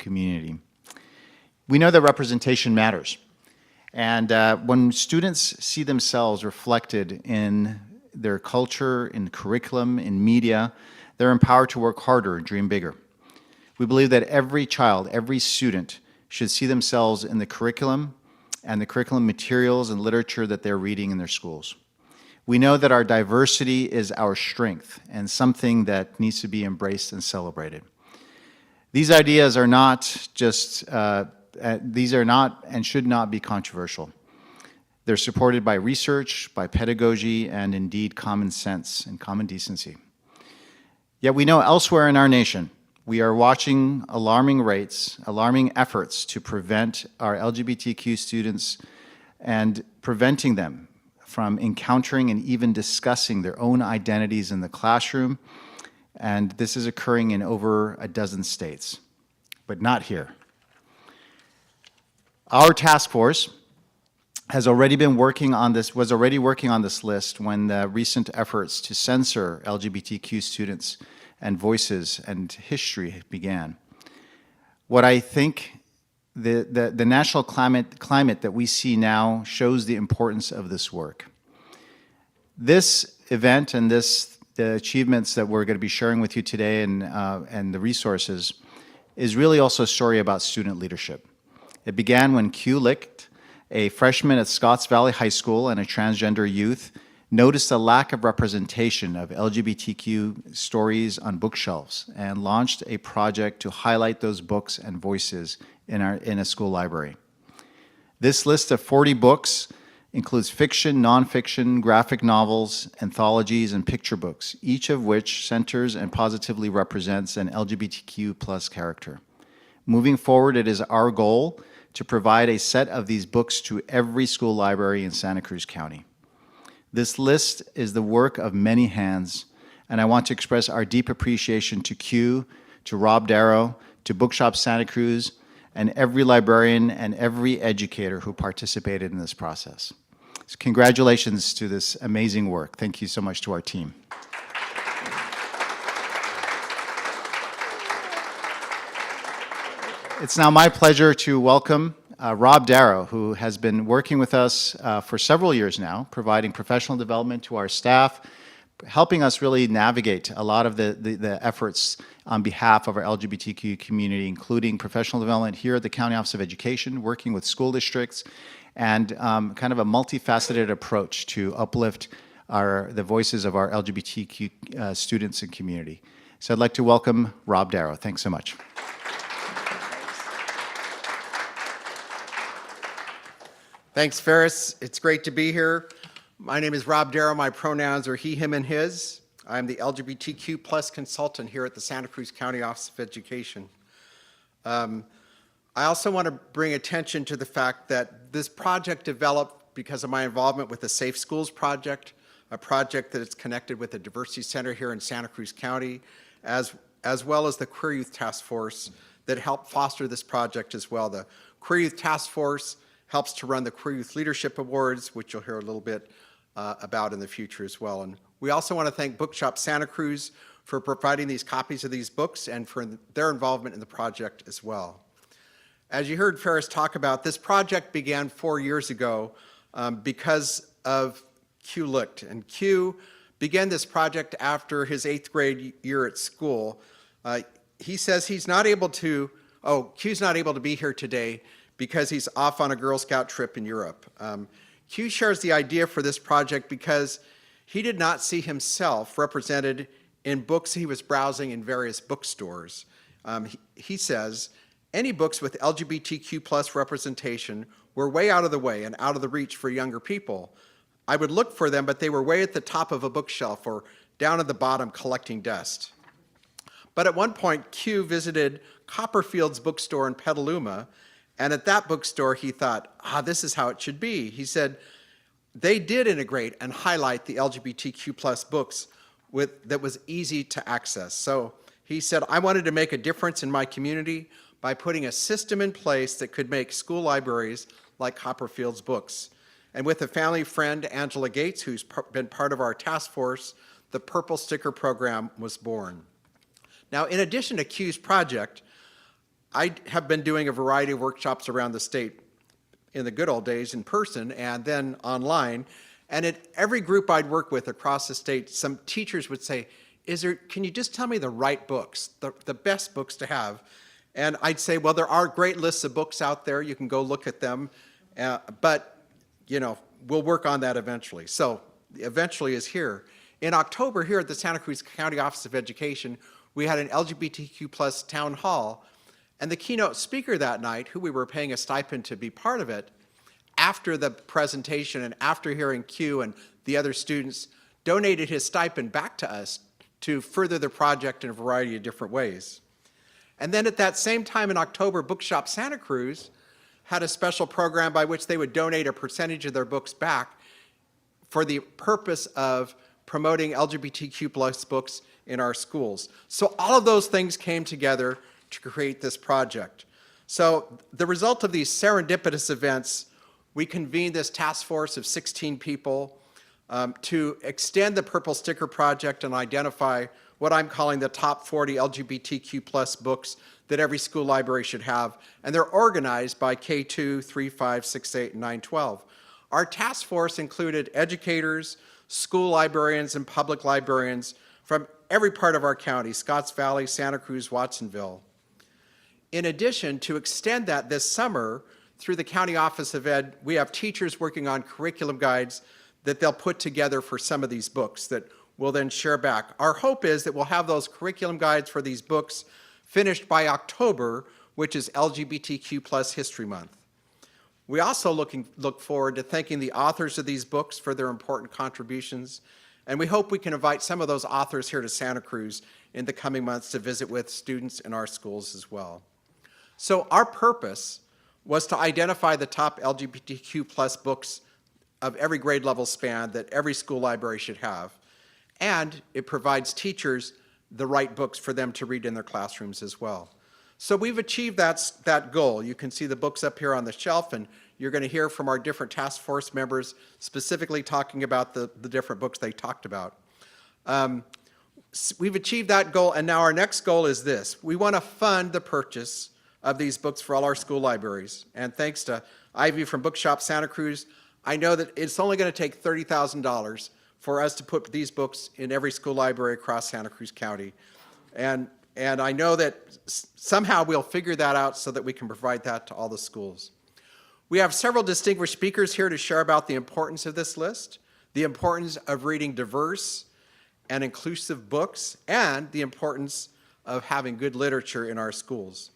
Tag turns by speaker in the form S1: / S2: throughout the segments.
S1: community. We know that representation matters. And when students see themselves reflected in their culture, in curriculum, in media, they're empowered to work harder and dream bigger. We believe that every child, every student should see themselves in the curriculum and the curriculum materials and literature that they're reading in their schools. We know that our diversity is our strength and something that needs to be embraced and celebrated. These ideas are not just, these are not and should not be controversial. They're supported by research, by pedagogy, and indeed common sense and common decency. Yet we know elsewhere in our nation, we are watching alarming rates, alarming efforts to prevent our LGBTQ students and preventing them from encountering and even discussing their own identities in the classroom. And this is occurring in over a dozen states, but not here. Our task force has already been working on this, was already working on this list when the recent efforts to censor LGBTQ students and voices and history began. What I think the national climate that we see now shows the importance of this work. This event and the achievements that we're going to be sharing with you today and the resources is really also a story about student leadership. It began when Q Licht, a freshman at Scotts Valley High School and a transgender youth, noticed a lack of representation of LGBTQ stories on bookshelves and launched a project to highlight those books and voices in a school library. This list of 40 books includes fiction, nonfiction, graphic novels, anthologies, and picture books, each of which centers and positively represents an LGBTQ plus character. Moving forward, it is our goal to provide a set of these books to every school library in Santa Cruz County. This list is the work of many hands, and I want to express our deep appreciation to Q, to Rob Darrow, to Bookshop Santa Cruz, and every librarian and every educator who participated in this process. So congratulations to this amazing work. Thank you so much to our team. It's now my pleasure to welcome Rob Darrow, who has been working with us for several years now, providing professional development to our staff, helping us really navigate a lot of the efforts on behalf of our LGBTQ community, including professional development here at the County Office of Education, working with school districts, and kind of a multifaceted approach to uplift the voices of our LGBTQ students and community. So I'd like to welcome Rob Darrow. Thanks so much.
S2: Thanks, Ferris. It's great to be here. My name is Rob Darrow. My pronouns are he, him, and his. I'm the LGBTQ plus consultant here at the Santa Cruz County Office of Education. I also want to bring attention to the fact that this project developed because of my involvement with the Safe Schools Project, a project that is connected with the Diversity Center here in Santa Cruz County, as well as the Queer Youth Task Force that helped foster this project as well. The Queer Youth Task Force helps to run the Queer Youth Leadership Awards, which you'll hear a little bit about in the future as well. And we also want to thank Bookshop Santa Cruz for providing these copies of these books and for their involvement in the project as well. As you heard Ferris talk about, this project began 4 years ago because of Q Licht. And Q began this project after his 8th grade year at school. He says he's not able to, Q's not able to be here today because he's off on a Girl Scout trip in Europe. Q shares the idea for this project because he did not see himself represented in books he was browsing in various bookstores. He says, any books with LGBTQ plus representation were way out of the way and out of the reach for younger people. I would look for them, but they were way at the top of a bookshelf or down at the bottom collecting dust. But at one point, Q visited Copperfield's bookstore in Petaluma, and at that bookstore, he thought, this is how it should be. He said, they did integrate and highlight the LGBTQ plus books that was easy to access. So he said, I wanted to make a difference in my community by putting a system in place that could make school libraries like Copperfield's books. And with a family friend, Angela Gates, who's been part of our task force, the Purple Sticker Program was born. Now, in addition to Q's project, I have been doing a variety of workshops around the state in the good old days in person and then online. And at every group I'd work with across the state, some teachers would say, can you just tell me the right books, the best books to have? And I'd say, well, there are great lists of books out there. You can go look at them. But, we'll work on that eventually. So eventually is here. In October here at the Santa Cruz County Office of Education, we had an LGBTQ plus town hall. And the keynote speaker that night, who we were paying a stipend to be part of it, after the presentation and after hearing Q and the other students, donated his stipend back to us to further the project in a variety of different ways. And then at that same time in October, Bookshop Santa Cruz had a special program by which they would donate a percentage of their books back for the purpose of promoting LGBTQ plus books in our schools. So all of those things came together to create this project. So the result of these serendipitous events, we convened this task force of 16 people to extend the Purple Sticker Project and identify what I'm calling the top 40 LGBTQ plus books that every school library should have. And they're organized by K2, 3, 5, 6, 8, and 9, 12. Our task force included educators, school librarians, and public librarians from every part of our county, Scotts Valley, Santa Cruz, Watsonville. In addition, to extend that this summer, through the County Office of Ed, we have teachers working on curriculum guides that they'll put together for some of these books that we'll then share back. Our hope is that we'll have those curriculum guides for these books finished by October, which is LGBTQ plus History Month. We also look forward to thanking the authors of these books for their important contributions, and we hope we can invite some of those authors here to Santa Cruz in the coming months to visit with students in our schools as well. So our purpose was to identify the top LGBTQ plus books of every grade level span that every school library should have, and it provides teachers the right books for them to read in their classrooms as well. So we've achieved that goal. You can see the books up here on the shelf, and you're going to hear from our different task force members specifically talking about the different books they talked about. We've achieved that goal, and now our next goal is this. We want to fund the purchase of these books for all our school libraries. And thanks to Ivy from Bookshop Santa Cruz, I know that it's only going to take $30,000 for us to put these books in every school library across Santa Cruz County. And I know that somehow we'll figure that out so that we can provide that to all the schools. We have several distinguished speakers here to share about the importance of this list, the importance of reading diverse and inclusive books, and the importance of having good literature in our schools.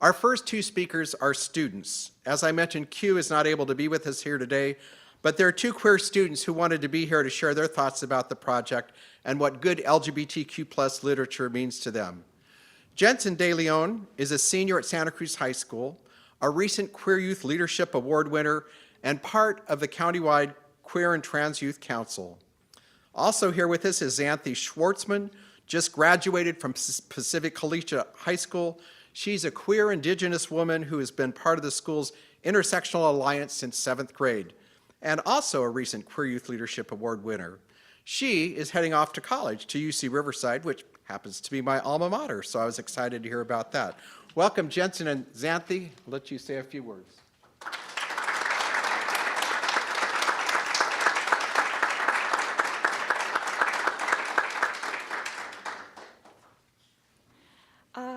S2: Our first two speakers are students. As I mentioned, Q is not able to be with us here today, but there are two queer students who wanted to be here to share their thoughts about the project and what good LGBTQ plus literature means to them. Jensen De Leon is a senior at Santa Cruz High School, a recent Queer Youth Leadership Award winner, and part of the countywide Queer and Trans Youth Council. Also here with us is Xanthi Schwartzman, just graduated from Pacific Collegiate High School. She's a queer Indigenous woman who has been part of the school's Intersectional Alliance since 7th grade, and also a recent Queer Youth Leadership Award winner. She is heading off to college to UC Riverside, which happens to be my alma mater, so I was excited to hear about that. Welcome, Jensen and Xanthi. I'll let you say a few words.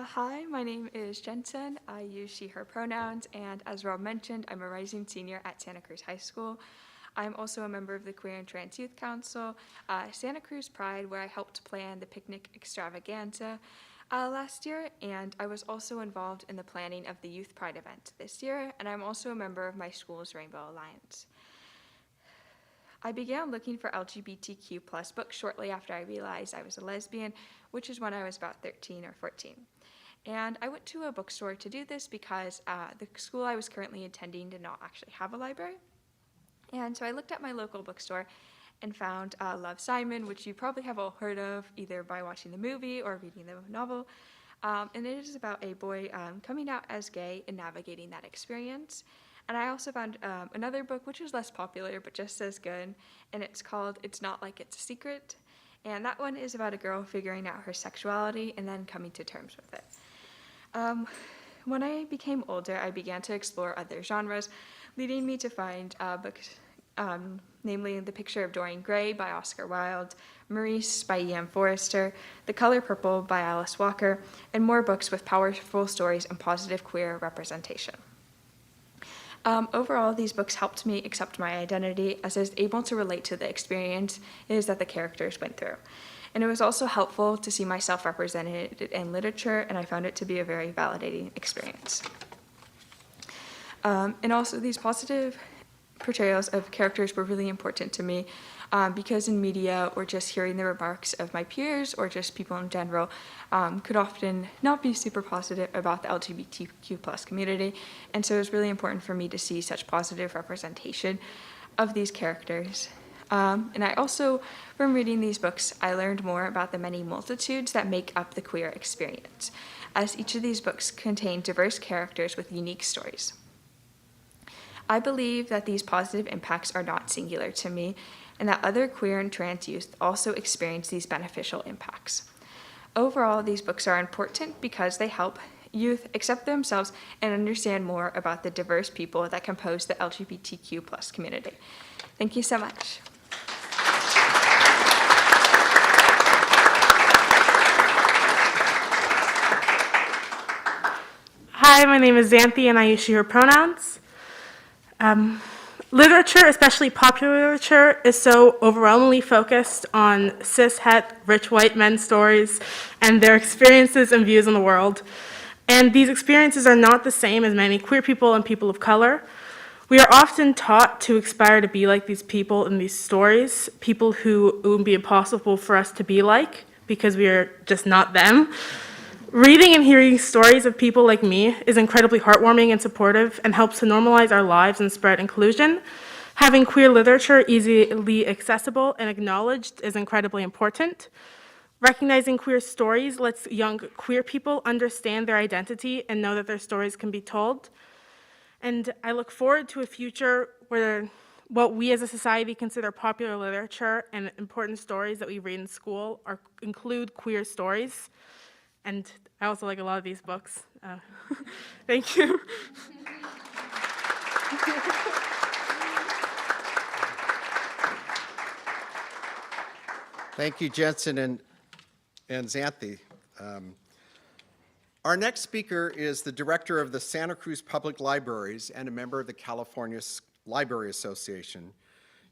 S3: Hi, my name is Jensen. I use she, her pronouns, and as Rob mentioned, I'm a rising senior at Santa Cruz High School. I'm also a member of the Queer and Trans Youth Council, Santa Cruz Pride, where I helped plan the picnic extravaganza last year, and I was also involved in the planning of the Youth Pride event this year, and I'm also a member of my school's Rainbow Alliance. I began looking for LGBTQ plus books shortly after I realized I was a lesbian, which is when I was about 13 or 14. And I went to a bookstore to do this because the school I was currently attending did not actually have a library. And so I looked at my local bookstore and found Love, Simon, which you probably have all heard of either by watching the movie or reading the novel. And it is about a boy coming out as gay and navigating that experience. And I also found another book which is less popular but just as good, and it's called It's Not Like It's a Secret. And that one is about a girl figuring out her sexuality and then coming to terms with it. When I became older, I began to explore other genres, leading me to find books, namely The Picture of Dorian Gray by Oscar Wilde, Maurice by E.M. Forrester, The Color Purple by Alice Walker, and more books with powerful stories and positive queer representation. Overall, these books helped me accept my identity as I was able to relate to the experiences that the characters went through. And it was also helpful to see myself represented in literature, and I found it to be a very validating experience. And also, these positive portrayals of characters were really important to me because in media or just hearing the remarks of my peers or just people in general could often not be super positive about the LGBTQ plus community. And so it was really important for me to see such positive representation of these characters. And I also, from reading these books, I learned more about the many multitudes that make up the queer experience, as each of these books contain diverse characters with unique stories. I believe that these positive impacts are not singular to me, and that other queer and trans youth also experience these beneficial impacts. Overall, these books are important because they help youth accept themselves and understand more about the diverse people that compose the LGBTQ plus community. Thank you so much.
S4: Hi, my name is Xanthi, and I use she, her pronouns. Literature, especially popular literature, is so overwhelmingly focused on cis-het, rich white men stories and their experiences and views on the world. And these experiences are not the same as many queer people and people of color. We are often taught to aspire to be like these people in these stories, people who it would be impossible for us to be like because we are just not them. Reading and hearing stories of people like me is incredibly heartwarming and supportive and helps to normalize our lives and spread inclusion. Having queer literature easily accessible and acknowledged is incredibly important. Recognizing queer stories lets young queer people understand their identity and know that their stories can be told. And I look forward to a future where what we as a society consider popular literature and important stories that we read in school include queer stories. And I also like a lot of these books. Thank you.
S2: Thank you, Jensen and Xanthi. Our next speaker is the director of the Santa Cruz Public Libraries and a member of the California Library Association.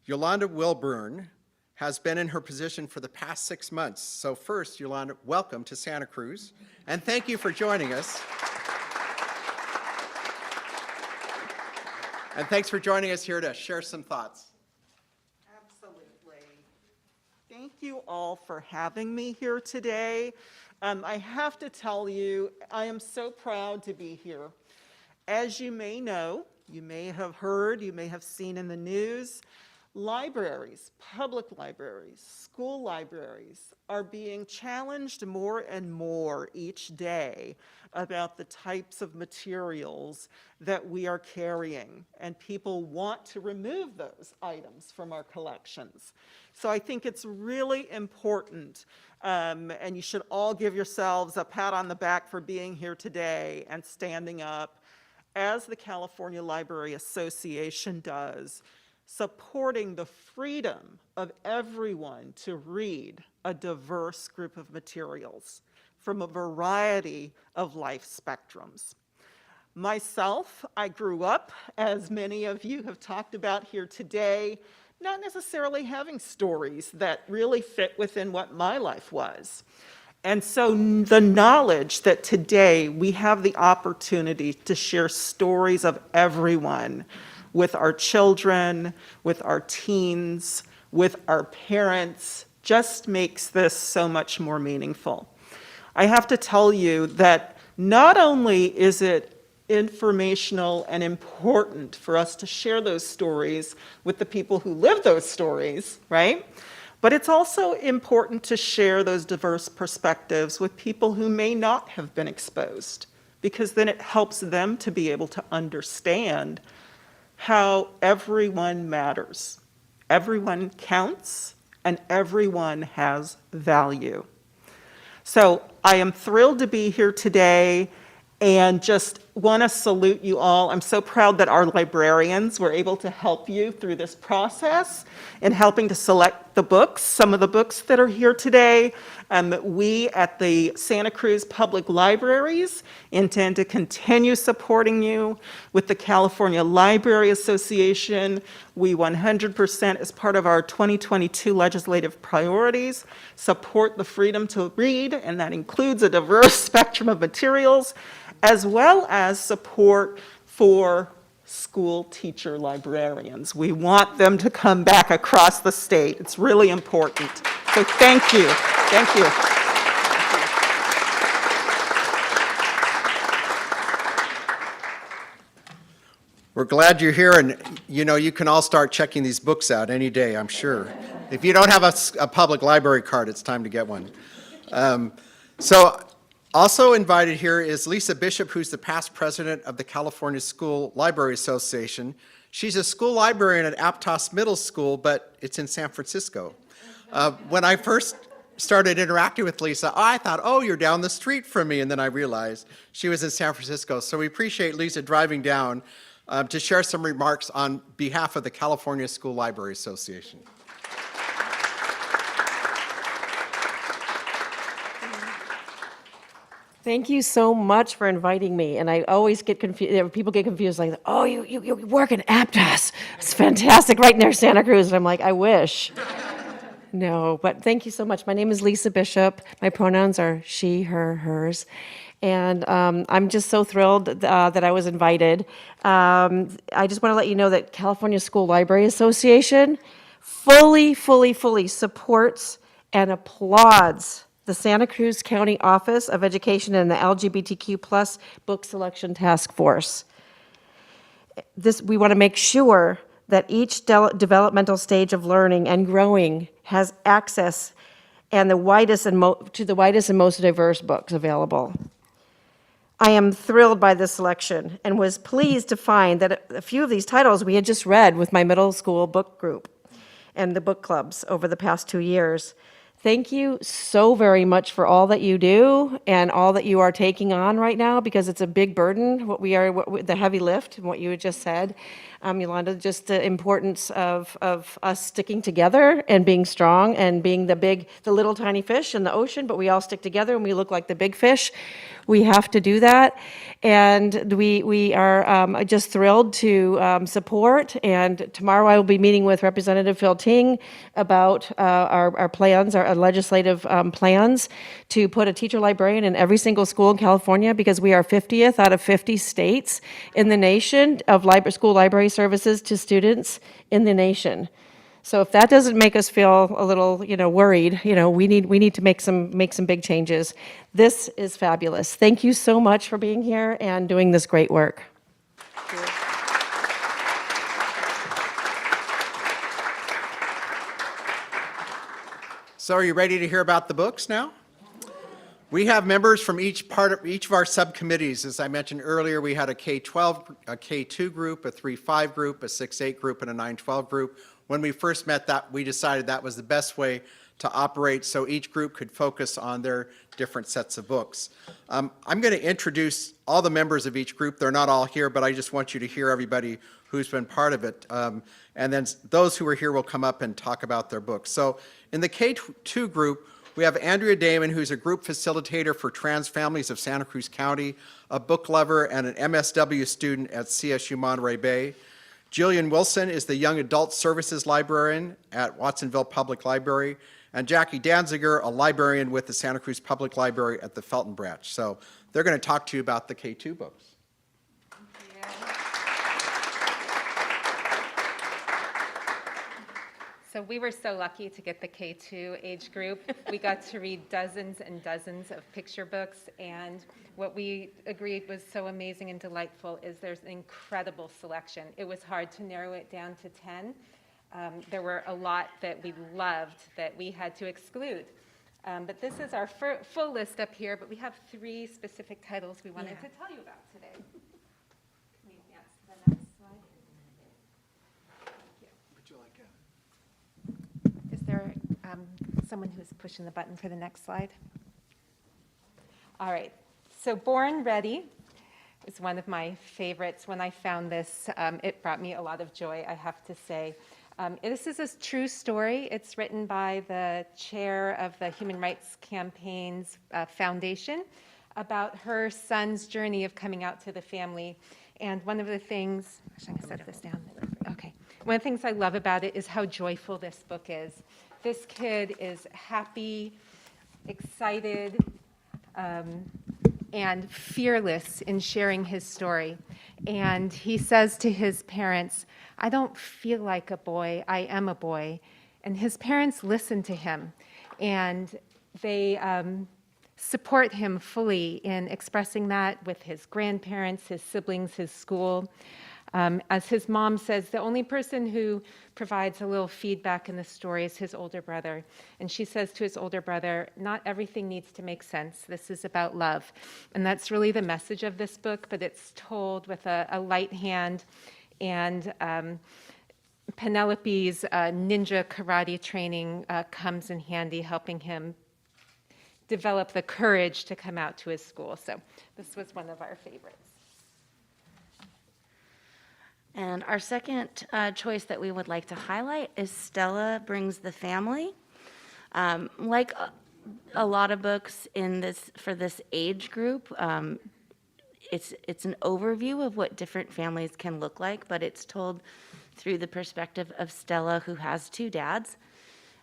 S2: Yolanda Wilburn has been in her position for the past 6 months. So first, Yolanda, welcome to Santa Cruz, and thank you for joining us. And thanks for joining us here to share some thoughts.
S5: Absolutely. Thank you all for having me here today. I have to tell you, I am so proud to be here. As you may know, you may have heard, you may have seen in the news, libraries, public libraries, school libraries are being challenged more and more each day about the types of materials that we are carrying, and people want to remove those items from our collections. So I think it's really important, and you should all give yourselves a pat on the back for being here today and standing up, as the California Library Association does, supporting the freedom of everyone to read a diverse group of materials from a variety of life spectrums. Myself, I grew up, as many of you have talked about here today, not necessarily having stories that really fit within what my life was. And so the knowledge that today we have the opportunity to share stories of everyone with our children, with our teens, with our parents, just makes this so much more meaningful. I have to tell you that not only is it informational and important for us to share those stories with the people who live those stories, right? But it's also important to share those diverse perspectives with people who may not have been exposed, because then it helps them to be able to understand how everyone matters. Everyone counts, and everyone has value. So I am thrilled to be here today, and just want to salute you all. I'm so proud that our librarians were able to help you through this process in helping to select the books, some of the books that are here today. We at the Santa Cruz Public Libraries intend to continue supporting you. With the California Library Association, we 100%, as part of our 2022 legislative priorities, support the freedom to read, and that includes a diverse spectrum of materials, as well as support for school teacher librarians. We want them to come back across the state. It's really important. So thank you. Thank you.
S2: We're glad you're here, and you can all start checking these books out any day, I'm sure. If you don't have a public library card, it's time to get one. So also invited here is Lisa Bishop, who's the past president of the California School Library Association. She's a school librarian at Aptos Middle School, but it's in San Francisco. When I first started interacting with Lisa, I thought, oh, you're down the street from me, and then I realized she was in San Francisco. So we appreciate Lisa driving down to share some remarks on behalf of the California School Library Association.
S6: Thank you so much for inviting me. And I always get confused, people get confused, like, oh, you work in Aptos. It's fantastic, right near Santa Cruz. And I'm like, I wish. No, but thank you so much. My name is Lisa Bishop. My pronouns are she, her, hers. And I'm just so thrilled that I was invited. I just want to let you know that California School Library Association fully supports and applauds the Santa Cruz County Office of Education and the LGBTQ+ Book Selection Task Force. We want to make sure that each developmental stage of learning and growing has access and to the widest and most diverse books available. I am thrilled by this selection and was pleased to find that a few of these titles we had just read with my middle school book group and the book clubs over the past 2 years. Thank you so very much for all that you do and all that you are taking on right now, because it's a big burden, the heavy lift, and what you had just said. Yolanda, just the importance of us sticking together and being strong and being the little tiny fish in the ocean, but we all stick together and we look like the big fish. We have to do that. And we are just thrilled to support. And tomorrow I will be meeting with Representative Phil Ting about our plans, our legislative plans to put a teacher librarian in every single school in California, because we are 50th out of 50 states in the nation of school library services to students in the nation. So if that doesn't make us feel a little, worried, we need to make some big changes. This is fabulous. Thank you so much for being here and doing this great work.
S2: So are you ready to hear about the books now? We have members from each of our subcommittees. As I mentioned earlier, we had a K-12, a K-2 group, a 3-5 group, a 6-8 group, and a 9-12 group. When we first met, we decided that was the best way to operate so each group could focus on their different sets of books. I'm going to introduce all the members of each group. They're not all here, but I just want you to hear everybody who's been part of it. And then those who are here will come up and talk about their books. So in the K-2 group, we have Andrea Damon, who's a group facilitator for trans families of Santa Cruz County, a book lover, and an MSW student at CSU Monterey Bay. Jillian Wilson is the Young Adult Services Librarian at Watsonville Public Library, and Jackie Danziger, a librarian with the Santa Cruz Public Library at the Felton Branch. So they're going to talk to you about the K-2 books.
S7: So we were so lucky to get the K-2 age group. We got to read dozens and dozens of picture books, and what we agreed was so amazing and delightful is there's an incredible selection. It was hard to narrow it down to 10. There were a lot that we loved that we had to exclude. But this is our full list up here, but we have 3 specific titles we wanted to tell you about today. Can we advance to the next slide? Is there someone who's pushing the button for the next slide? All right, so Born Ready is one of my favorites. When I found this, it brought me a lot of joy, I have to say. This is a true story. It's written by the chair of the Human Rights Campaign's foundation about her son's journey of coming out to the family. And one of the things, I'm going to set this down. Okay. One of the things I love about it is how joyful this book is. This kid is happy, excited, and fearless in sharing his story. And he says to his parents, "I don't feel like a boy, I am a boy." And his parents listen to him, and they support him fully in expressing that with his grandparents, his siblings, his school. As his mom says, the only person who provides a little feedback in the story is his older brother. And she says to his older brother, "Not everything needs to make sense. This is about love." And that's really the message of this book, but it's told with a light hand. And Penelope's ninja karate training comes in handy, helping him develop the courage to come out to his school. So this was one of our favorites.
S8: And our second choice that we would like to highlight is Stella Brings the Family. Like a lot of books for this age group, it's an overview of what different families can look like, but it's told through the perspective of Stella, who has two dads.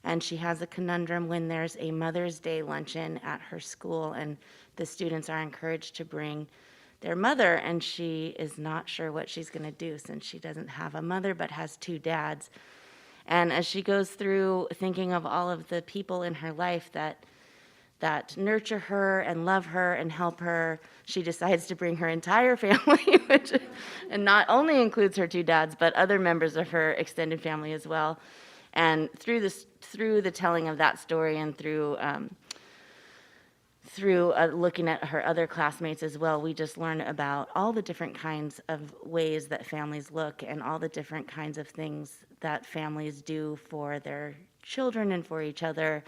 S8: And she has a conundrum when there's a Mother's Day luncheon at her school, and the students are encouraged to bring their mother, and she is not sure what she's going to do since she doesn't have a mother but has two dads. And as she goes through thinking of all of the people in her life that nurture her and love her and help her, she decides to bring her entire family, and not only includes her two dads, but other members of her extended family as well. And through the telling of that story and through looking at her other classmates as well, we just learn about all the different kinds of ways that families look and all the different kinds of things that families do for their children and for each other,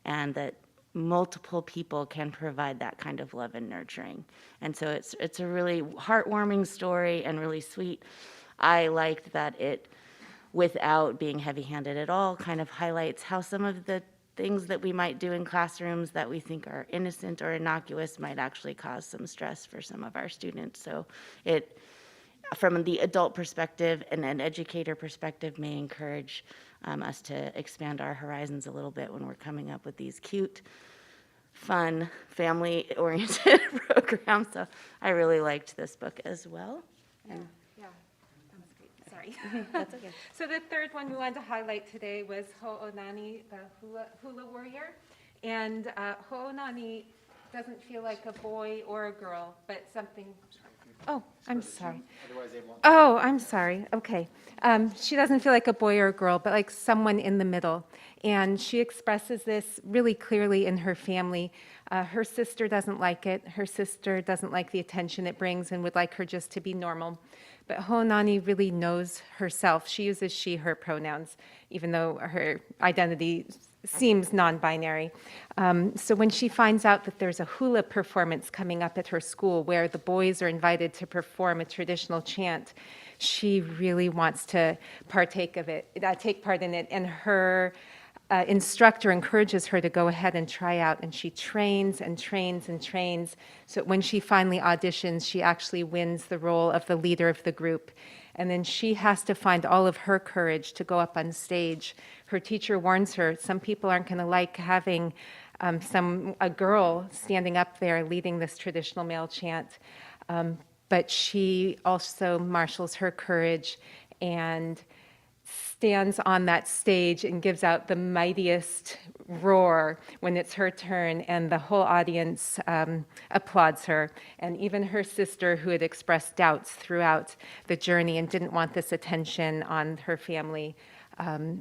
S8: and that multiple people can provide that kind of love and nurturing. And so it's a really heartwarming story and really sweet. I liked that it, without being heavy-handed at all, kind of highlights how some of the things that we might do in classrooms that we think are innocent or innocuous might actually cause some stress for some of our students. So it, from the adult perspective and an educator perspective, may encourage us to expand our horizons a little bit when we're coming up with these cute, fun, family-oriented programs. So I really liked this book as well. And
S7: Yeah, that was great. Sorry. That's okay. So the third one we wanted to highlight today was Ho'onani, the hula warrior. And Ho'onani doesn't feel like a boy or a girl, but something. Oh, I'm sorry. Oh, I'm sorry. Okay. She doesn't feel like a boy or a girl, but like someone in the middle. And she expresses this really clearly in her family. Her sister doesn't like it. Her sister doesn't like the attention it brings and would like her just to be normal. But Ho'onani really knows herself. She uses she, her pronouns, even though her identity seems non-binary. So when she finds out that there's a hula performance coming up at her school where the boys are invited to perform a traditional chant, she really wants to partake of it, take part in it. And her instructor encourages her to go ahead and try out, and she trains and trains and trains. So when she finally auditions, she actually wins the role of the leader of the group. And then she has to find all of her courage to go up on stage. Her teacher warns her, some people aren't going to like having a girl standing up there leading this traditional male chant. But she also marshals her courage and stands on that stage and gives out the mightiest roar when it's her turn, and the whole audience applauds her. And even her sister, who had expressed doubts throughout the journey and didn't want this attention on her family,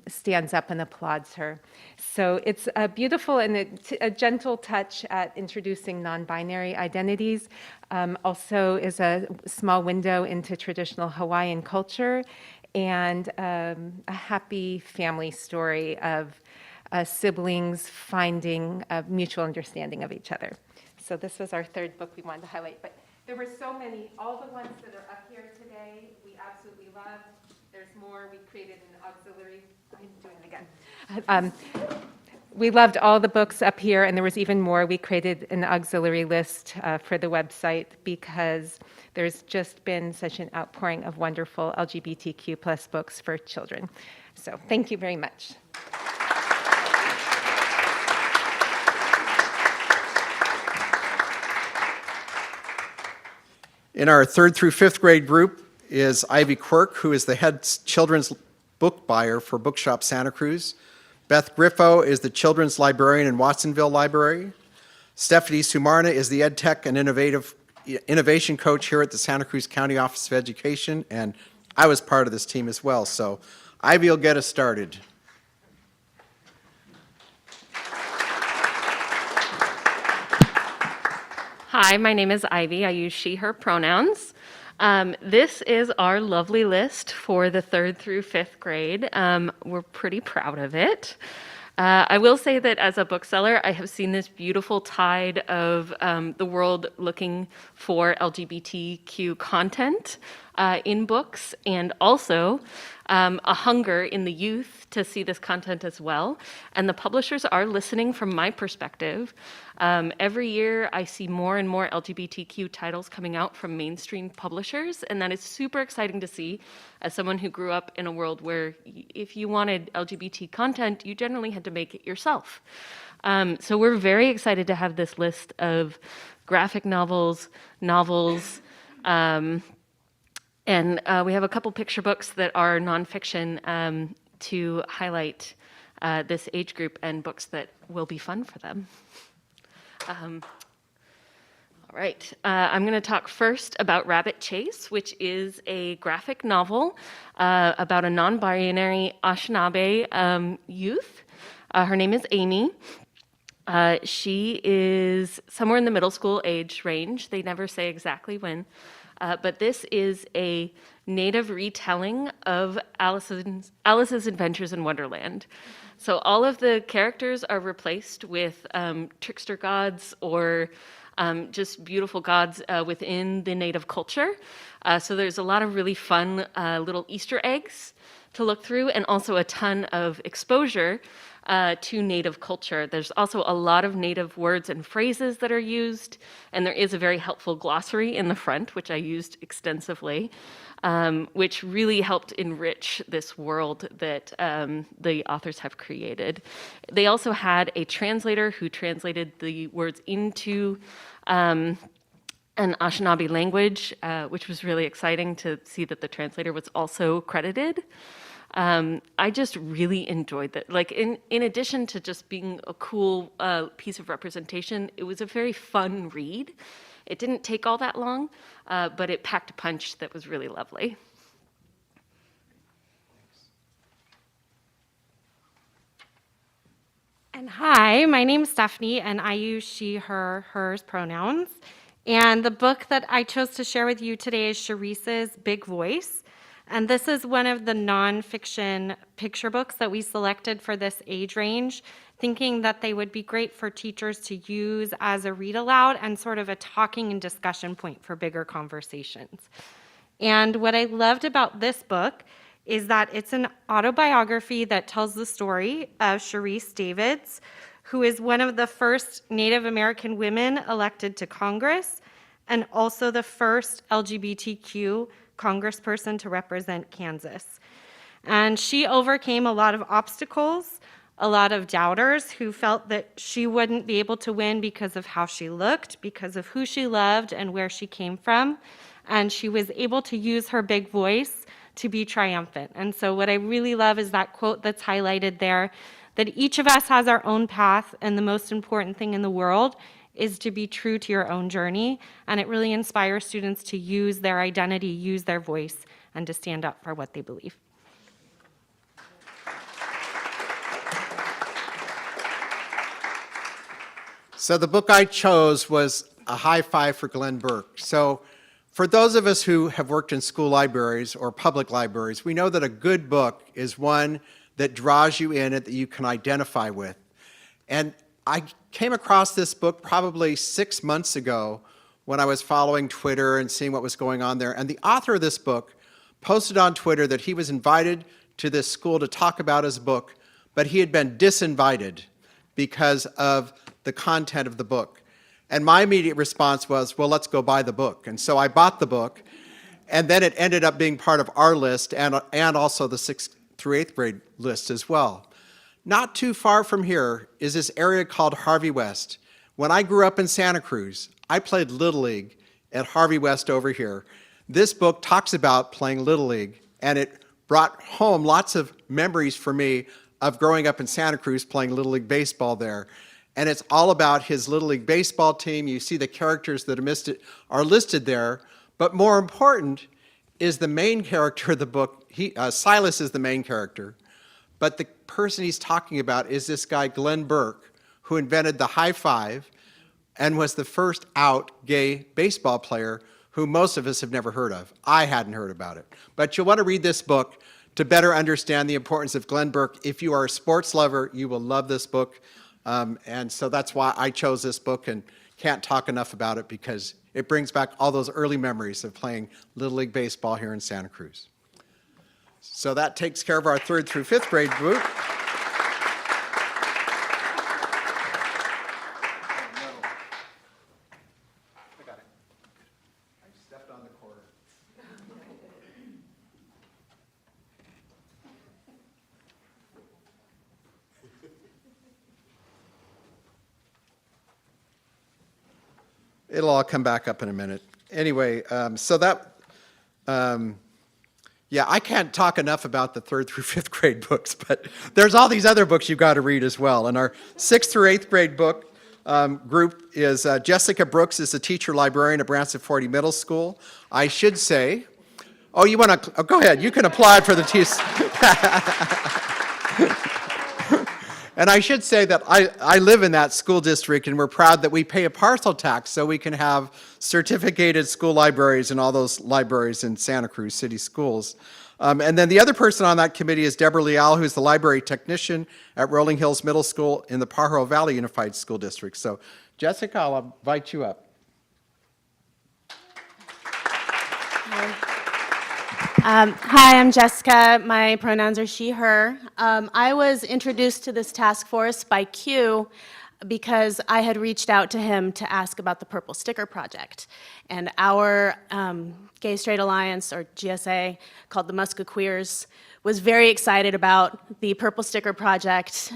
S7: stands up and applauds her. So it's a beautiful and a gentle touch at introducing non-binary identities. Also is a small window into traditional Hawaiian culture, and a happy family story of siblings finding a mutual understanding of each other. So this was our third book we wanted to highlight. But There were so many. All the ones that are up here today, we absolutely loved. There's more. We created an auxiliary. I'm doing it again. We loved all the books up here, and there was even more. We created an auxiliary list for the website because there's just been such an outpouring of wonderful LGBTQ plus books for children. So thank you very much.
S2: In our 3rd through 5th grade group is Ivy Quirk, who is the head children's book buyer for Bookshop Santa Cruz. Beth Griffo is the children's librarian in Watsonville Library. Stephanie Sumarna is the ed tech and innovation coach here at the Santa Cruz County Office of Education, and I was part of this team as well. So Ivy will get us started.
S9: Hi, my name is Ivy. I use she, her pronouns. This is our lovely list for the 3rd through 5th grade. We're pretty proud of it. I will say that as a bookseller, I have seen this beautiful tide of the world looking for LGBTQ content in books, and also a hunger in the youth to see this content as well. And the publishers are listening from my perspective. Every year I see more and more LGBTQ titles coming out from mainstream publishers, and that is super exciting to see as someone who grew up in a world where if you wanted LGBT content, you generally had to make it yourself. So we're very excited to have this list of graphic novels, and we have a couple picture books that are nonfiction to highlight this age group and books that will be fun for them. All right, I'm going to talk first about Rabbit Chase, which is a graphic novel about a non-binary Anishinaabe youth. Her name is Amy. She is somewhere in the middle school age range. They never say exactly when. But this is a native retelling of Alice's Adventures in Wonderland. So all of the characters are replaced with trickster gods or just beautiful gods within the native culture. So there's a lot of really fun little Easter eggs to look through, and also a ton of exposure to native culture. There's also a lot of native words and phrases that are used, and there is a very helpful glossary in the front, which I used extensively, which really helped enrich this world that the authors have created. They also had a translator who translated the words into an Anishinaabe language, which was really exciting to see that the translator was also credited. I just really enjoyed that. Like, in addition to just being a cool piece of representation, it was a very fun read. It didn't take all that long, but it packed a punch that was really lovely.
S10: And hi, my name is Stephanie, and I use she, her, hers pronouns. And the book that I chose to share with you today is Sharice's Big Voice. And this is one of the nonfiction picture books that we selected for this age range, thinking that they would be great for teachers to use as a read aloud and sort of a talking and discussion point for bigger conversations. And what I loved about this book is that it's an autobiography that tells the story of Sharice Davids, who is one of the first Native American women elected to Congress and also the first LGBTQ congressperson to represent Kansas. And she overcame a lot of obstacles, a lot of doubters who felt that she wouldn't be able to win because of how she looked, because of who she loved and where she came from. And she was able to use her big voice to be triumphant. And so what I really love is that quote that's highlighted there, that each of us has our own path, and the most important thing in the world is to be true to your own journey. And it really inspires students to use their identity, use their voice, and to stand up for what they believe.
S2: So the book I chose was a high five for Glenn Burke. So for those of us who have worked in school libraries or public libraries, we know that a good book is one that draws you in and that you can identify with. And I came across this book probably 6 months ago when I was following Twitter and seeing what was going on there. And the author of this book posted on Twitter that he was invited to this school to talk about his book, but he had been disinvited because of the content of the book. And my immediate response was, well, let's go buy the book. And so I bought the book, and then it ended up being part of our list and also the 6th through 8th grade list as well. Not too far from here is this area called Harvey West. When I grew up in Santa Cruz, I played Little League at Harvey West over here. This book talks about playing Little League, and it brought home lots of memories for me of growing up in Santa Cruz playing Little League baseball there. And it's all about his Little League baseball team. You see the characters that are listed there. But more important is the main character of the book. Silas is the main character. But the person he's talking about is this guy, Glenn Burke, who invented the high five and was the first out gay baseball player who most of us have never heard of. I hadn't heard about it. But you'll want to read this book to better understand the importance of Glenn Burke. If you are a sports lover, you will love this book. And so that's why I chose this book and can't talk enough about it because it brings back all those early memories of playing Little League baseball here in Santa Cruz. So that takes care of our 3rd through 5th grade group. It'll all come back up in a minute. Anyway, yeah, I can't talk enough about the 3rd through 5th grade books, but there's all these other books you've got to read as well. And our 6th through 8th grade book group is Jessica Brooks is a teacher librarian at Branson Forty Middle School. I should say, you want to, go ahead, you can applaud for the teacher. And I should say that I live in that school district, and we're proud that we pay a parcel tax so we can have certificated school libraries in all those libraries in Santa Cruz City Schools. And then the other person on that committee is Deborah Leal, who's the library technician at Rolling Hills Middle School in the Pajaro Valley Unified School District. So, Jessica, I'll invite you up.
S11: Hi, I'm Jessica. My pronouns are she, her. I was introduced to this task force by Q because I had reached out to him to ask about the Purple Sticker Project. And our Gay Straight Alliance, or GSA, called the Muskequeers, was very excited about the Purple Sticker Project.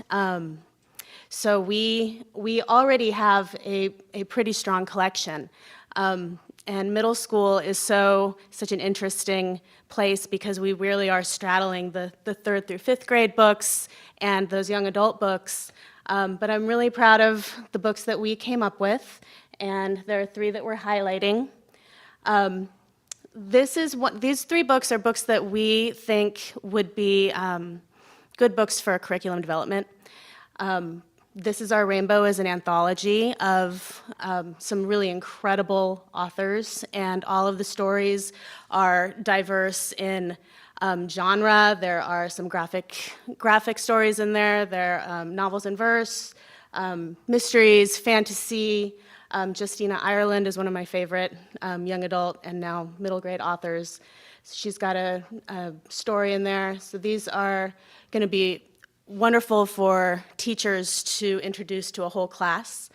S11: So we already have a pretty strong collection. And middle school is such an interesting place because we really are straddling the 3rd through 5th grade books and those young adult books. But I'm really proud of the books that we came up with, and there are 3 that we're highlighting. These 3 books are books that we think would be good books for curriculum development. This is Our Rainbow is an anthology of some really incredible authors, and all of the stories are diverse in genre. There are some graphic stories in there. There are novels in verse, mysteries, fantasy. Justina Ireland is one of my favorite young adult and now middle grade authors. She's got a story in there. So these are going to be wonderful for teachers to introduce to a whole class.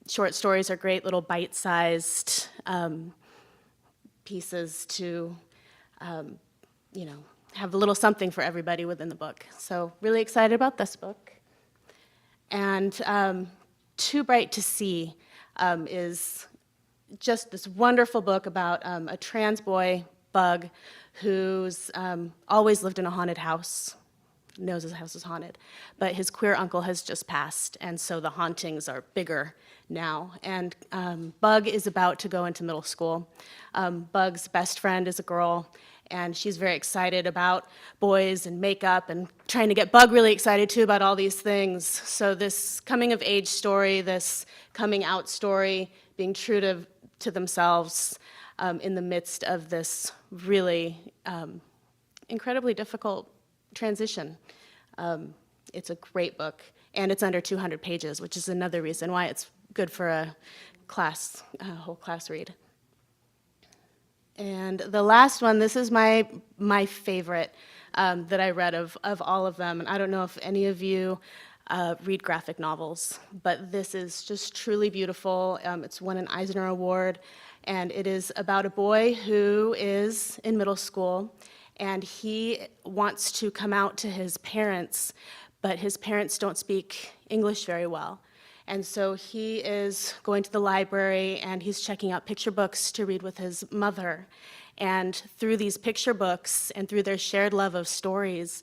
S11: Short stories are great little bite-sized pieces to, have a little something for everybody within the book. So really excited about this book. And Too Bright to See is just this wonderful book about a trans boy, Bug, who's always lived in a haunted house. Knows his house is haunted, but his queer uncle has just passed, and so the hauntings are bigger now. And Bug is about to go into middle school. Bug's best friend is a girl, and she's very excited about boys and makeup and trying to get Bug really excited too about all these things. So this coming of age story, this coming out story, being true to themselves in the midst of this really incredibly difficult transition. It's a great book, and it's under 200 pages, which is another reason why it's good for a class, a whole class read. And the last one, this is my favorite that I read of all of them. And I don't know if any of you read graphic novels, but this is just truly beautiful. It's won an Eisner Award, and it is about a boy who is in middle school, and he wants to come out to his parents, but his parents don't speak English very well. And so he is going to the library and he's checking out picture books to read with his mother. And through these picture books and through their shared love of stories,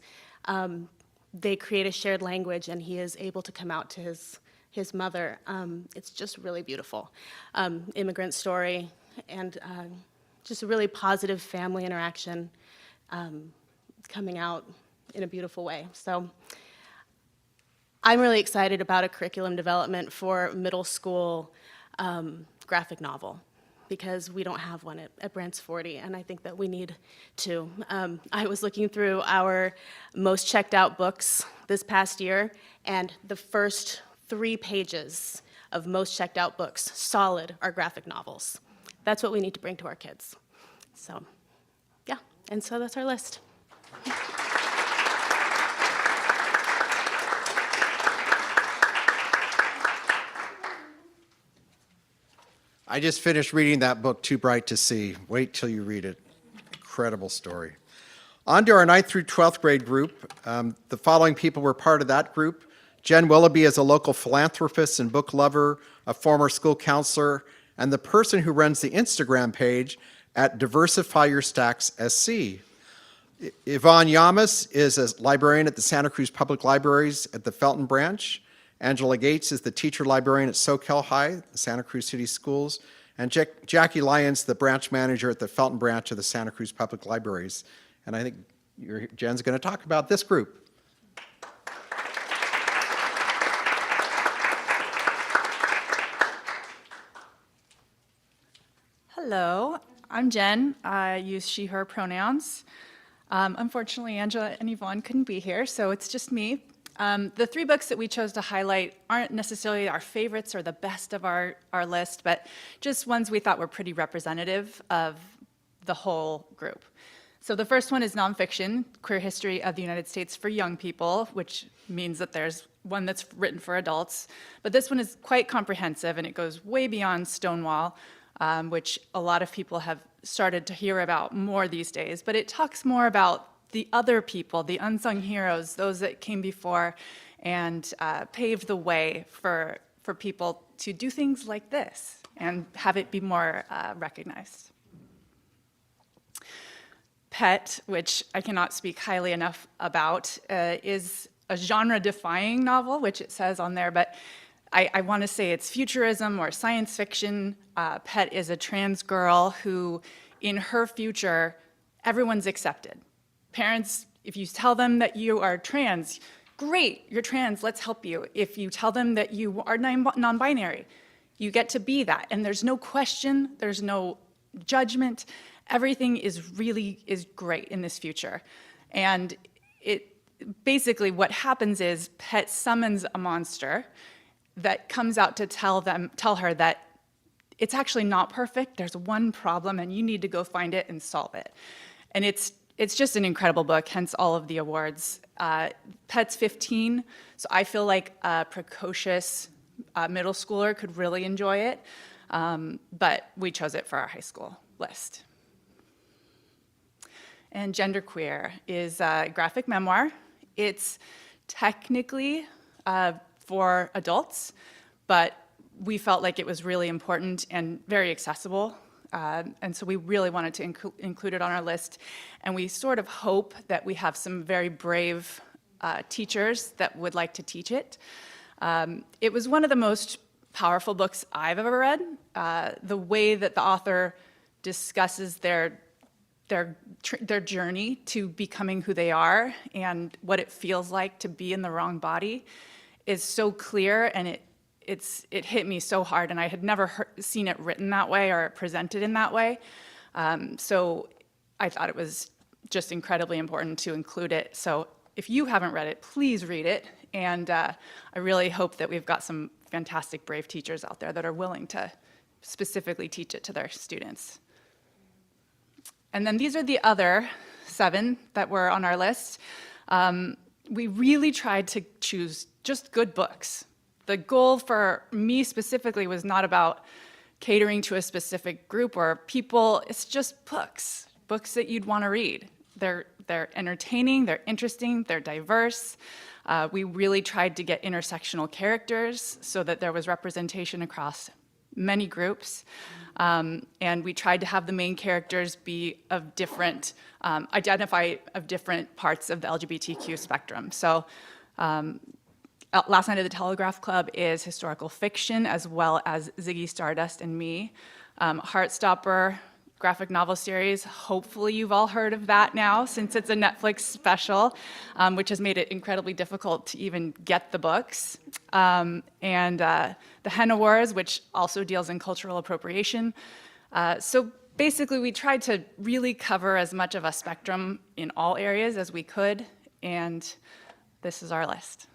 S11: they create a shared language and he is able to come out to his mother. It's just really beautiful. Immigrant story and just a really positive family interaction coming out in a beautiful way. So I'm really excited about a curriculum development for middle school graphic novel because we don't have one at Brant's 40, and I think that we need to. I was looking through our most checked out books this past year, and the first 3 pages of most checked out books, solid, are graphic novels. That's what we need to bring to our kids. So, yeah, and so that's our list.
S2: I just finished reading that book, Too Bright to See. Wait till you read it. Incredible story. On to our 9th through 12th grade group. The following people were part of that group. Jen Willoughby is a local philanthropist and book lover, a former school counselor, and the person who runs the Instagram page at Diversify Your Stacks SC. Yvonne Yamas is a librarian at the Santa Cruz Public Libraries at the Felton branch. Angela Gates is the teacher librarian at Soquel High, the Santa Cruz City Schools, and Jackie Lyons, the branch manager at the Felton branch of the Santa Cruz Public Libraries. And I think Jen's going to talk about this group.
S12: Hello, I'm Jen. I use she, her pronouns. Unfortunately, Angela and Yvonne couldn't be here, so it's just me. The 3 books that we chose to highlight aren't necessarily our favorites or the best of our list, but just ones we thought were pretty representative of the whole group. So the first one is nonfiction, Queer History of the United States for Young People, which means that there's one that's written for adults. But this one is quite comprehensive, and it goes way beyond Stonewall, which a lot of people have started to hear about more these days. But it talks more about the other people, the unsung heroes, those that came before and paved the way for people to do things like this and have it be more recognized. Pet, which I cannot speak highly enough about, is a genre-defying novel, which it says on there, but I want to say it's futurism or science fiction. Pet is a trans girl who, in her future, everyone's accepted. Parents, if you tell them that you are trans, great, you're trans, let's help you. If you tell them that you are non-binary, you get to be that. And there's no question, there's no judgment. Everything is great in this future. And basically what happens is Pet summons a monster that comes out to tell her that it's actually not perfect, there's one problem, and you need to go find it and solve it. And it's just an incredible book, hence all of the awards. Pet's 15, so I feel like a precocious middle schooler could really enjoy it, but we chose it for our high school list. And Genderqueer is a graphic memoir. It's technically for adults, but we felt like it was really important and very accessible. And so we really wanted to include it on our list. And we sort of hope that we have some very brave teachers that would like to teach it. It was one of the most powerful books I've ever read. The way that the author discusses their journey to becoming who they are and what it feels like to be in the wrong body is so clear, and it hit me so hard, and I had never seen it written that way or presented in that way. So I thought it was just incredibly important to include it. So if you haven't read it, please read it. And I really hope that we've got some fantastic, brave teachers out there that are willing to specifically teach it to their students. And then these are the other 7 that were on our list. We really tried to choose just good books. The goal for me specifically was not about catering to a specific group or people. It's just books that you'd want to read. They're entertaining, they're interesting, they're diverse. We really tried to get intersectional characters so that there was representation across many groups. And we tried to have the main characters be of different, identify of different parts of the LGBTQ spectrum. So Last Night at the Telegraph Club is historical fiction, as well as Ziggy Stardust and Me. Heartstopper graphic novel series, hopefully you've all heard of that now, since it's a Netflix special, which has made it incredibly difficult to even get the books. And the Henna Wars, which also deals in cultural appropriation. So basically, we tried to really cover as much of a spectrum in all areas as we could, and this is our list.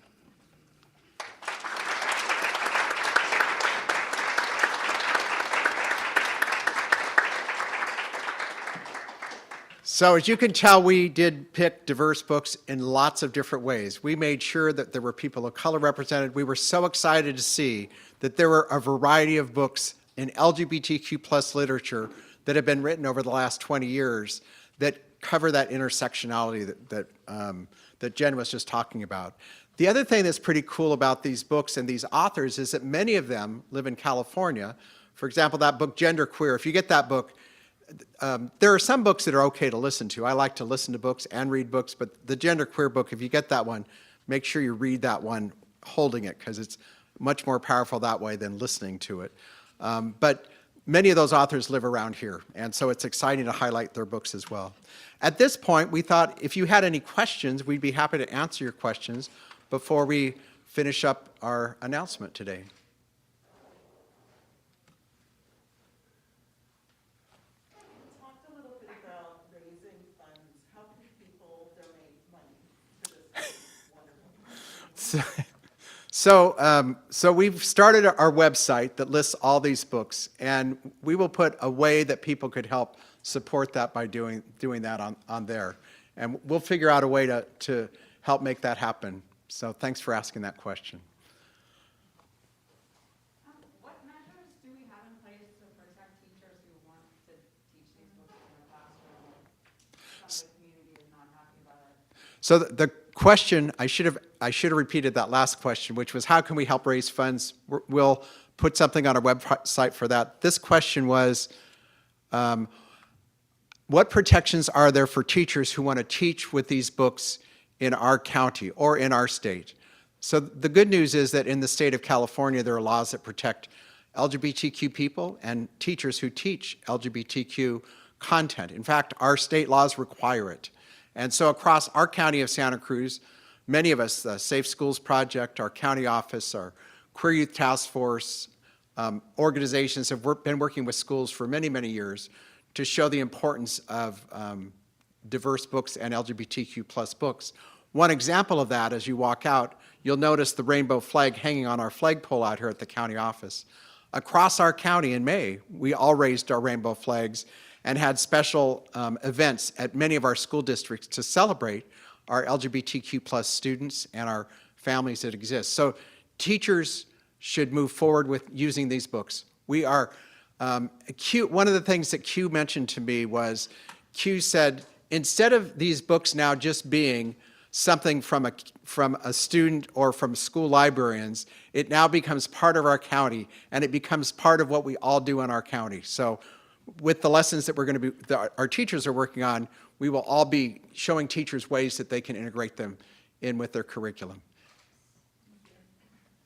S2: So as you can tell, we did pick diverse books in lots of different ways. We made sure that there were people of color represented. We were so excited to see that there were a variety of books in LGBTQ plus literature that have been written over the last 20 years that cover that intersectionality that Jen was just talking about. The other thing that's pretty cool about these books and these authors is that many of them live in California. For example, that book, Genderqueer, if you get that book, there are some books that are okay to listen to. I like to listen to books and read books, but the Genderqueer book, if you get that one, make sure you read that one holding it, because it's much more powerful that way than listening to it. But many of those authors live around here, and so it's exciting to highlight their books as well. At this point, we thought if you had any questions, we'd be happy to answer your questions before we finish up our announcement today. So we've started our website that lists all these books, and we will put a way that people could help support that by doing that on there. And we'll figure out a way to help make that happen. So thanks for asking that question.
S13: What measures do we have in place to protect teachers who want to teach these books in their classroom? Some of the community is not happy about it.
S2: So the question, I should have repeated that last question, which was how can we help raise funds? We'll put something on our website for that. This question was, what protections are there for teachers who want to teach with these books in our county or in our state? So the good news is that in the state of California, there are laws that protect LGBTQ people and teachers who teach LGBTQ content. In fact, our state laws require it. And so across our county of Santa Cruz, many of us, the Safe Schools Project, our county office, our Queer Youth Task Force, organizations have been working with schools for many, many years to show the importance of diverse books and LGBTQ plus books. One example of that, as you walk out, you'll notice the rainbow flag hanging on our flagpole out here at the county office. Across our county in May, we all raised our rainbow flags and had special events at many of our school districts to celebrate our LGBTQ plus students and our families that exist. So teachers should move forward with using these books. We are, one of the things that Q mentioned to me was, Q said, instead of these books now just being something from a student or from school librarians, it now becomes part of our county, and it becomes part of what we all do in our county. So with the lessons that our teachers are working on, we will all be showing teachers ways that they can integrate them in with their curriculum.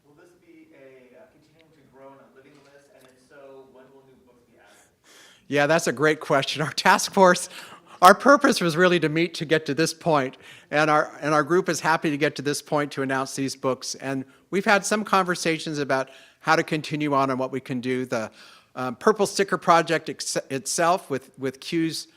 S14: Will this be continuing to grow on a living list, and if so, when will new books be added?
S2: Yeah, that's a great question. Our task force, our purpose was really to meet to get to this point, and our group is happy to get to this point to announce these books. And we've had some conversations about how to continue on and what we can do. The Purple Sticker Project itself, with Q's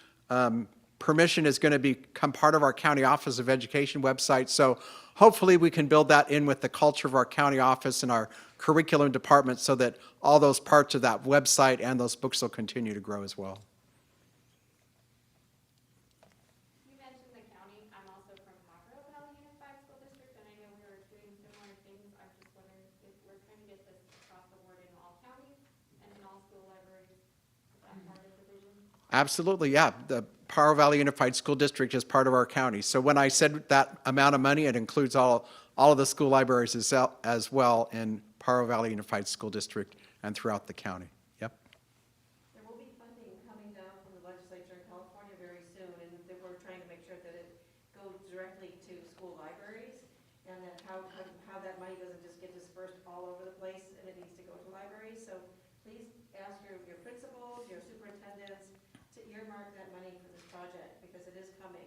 S2: permission is going to become part of our County Office of Education website. So hopefully we can build that in with the culture of our county office and our curriculum department so that all those parts of that website and those books will continue to grow as well.
S13: You mentioned the county. I'm also from Pajaro Valley Unified School District, and I know we were doing similar things. I'm just wondering if we're trying to get this across the board in all counties and in all school libraries. Is that part of the vision?
S2: Absolutely, yeah. The Pajaro Valley Unified School District is part of our county. So when I said that amount of money, it includes all of the school libraries as well in Pajaro Valley Unified School District and throughout the county. Yep.
S6: There will be funding coming down from the legislature in California very soon, and that we're trying to make sure that it goes directly to school libraries, and that how that money doesn't just get dispersed all over the place, and it needs to go to libraries. So please ask your principals, your superintendents to earmark that money for this project, because it is coming.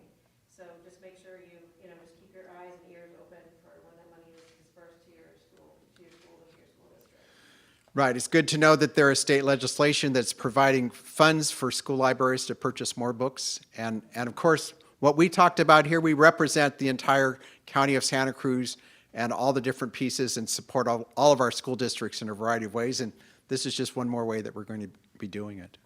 S6: So just make sure you just keep your eyes and ears open for when that money is dispersed to your school, and to your school district.
S2: Right. It's good to know that there is state legislation that's providing funds for school libraries to purchase more books. And of course, what we talked about here, we represent the entire county of Santa Cruz and all the different pieces and support all of our school districts in a variety of ways. And this is just one more way that we're going to be doing it.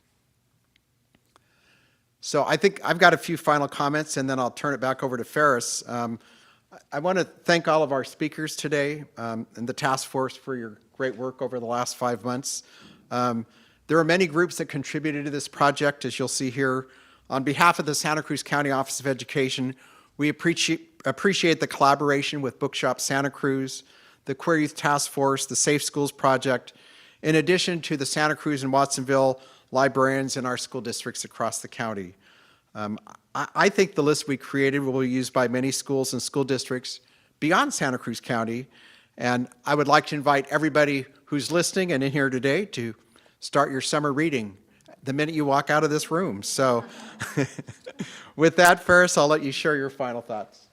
S2: So I think I've got a few final comments, and then I'll turn it back over to Ferris. I want to thank all of our speakers today and the task force for your great work over the last 5 months. There are many groups that contributed to this project, as you'll see here. On behalf of the Santa Cruz County Office of Education, we appreciate the collaboration with Bookshop Santa Cruz, the Queer Youth Task Force, the Safe Schools Project, in addition to the Santa Cruz and Watsonville librarians in our school districts across the county. I think the list we created will be used by many schools and school districts beyond Santa Cruz County, and I would like to invite everybody who's listening and in here today to start your summer reading the minute you walk out of this room. So with that, Ferris, I'll let you share your final thoughts.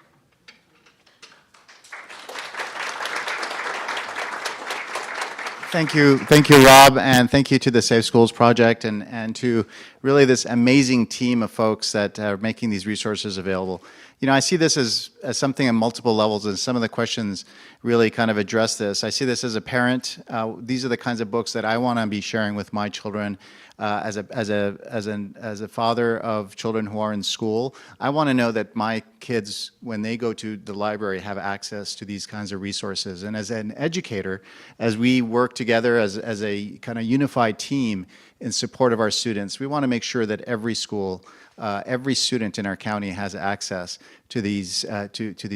S1: Thank you, Rob, and thank you to the Safe Schools Project and to really this amazing team of folks that are making these resources available. You know, I see this as something on multiple levels, and some of the questions really kind of address this. I see this as a parent. These are the kinds of books that I want to be sharing with my children. As a father of children who are in school, I want to know that my kids, when they go to the library, have access to these kinds of resources. And as an educator, as we work together as a kind of unified team in support of our students, we want to make sure that every school, every student in our county has access to these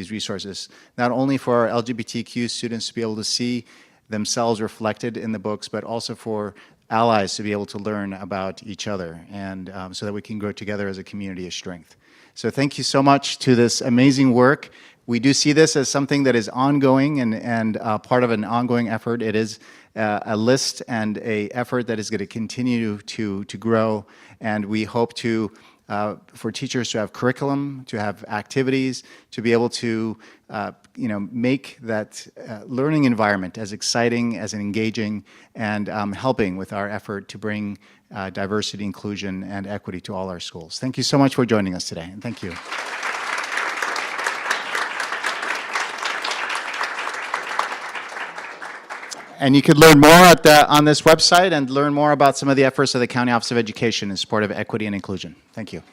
S1: resources, not only for our LGBTQ students to be able to see themselves reflected in the books, but also for allies to be able to learn about each other, and so that we can grow together as a community of strength. So thank you so much to this amazing work. We do see this as something that is ongoing and part of an ongoing effort. It is a list and a effort that is going to continue to grow, and we hope to for teachers to have curriculum, to have activities, to be able to make that learning environment as exciting, as engaging, and helping with our effort to bring diversity, inclusion, and equity to all our schools. Thank you so much for joining us today, and thank you. And you could learn more on this website and learn more about some of the efforts of the County Office of Education in support of equity and inclusion. Thank you.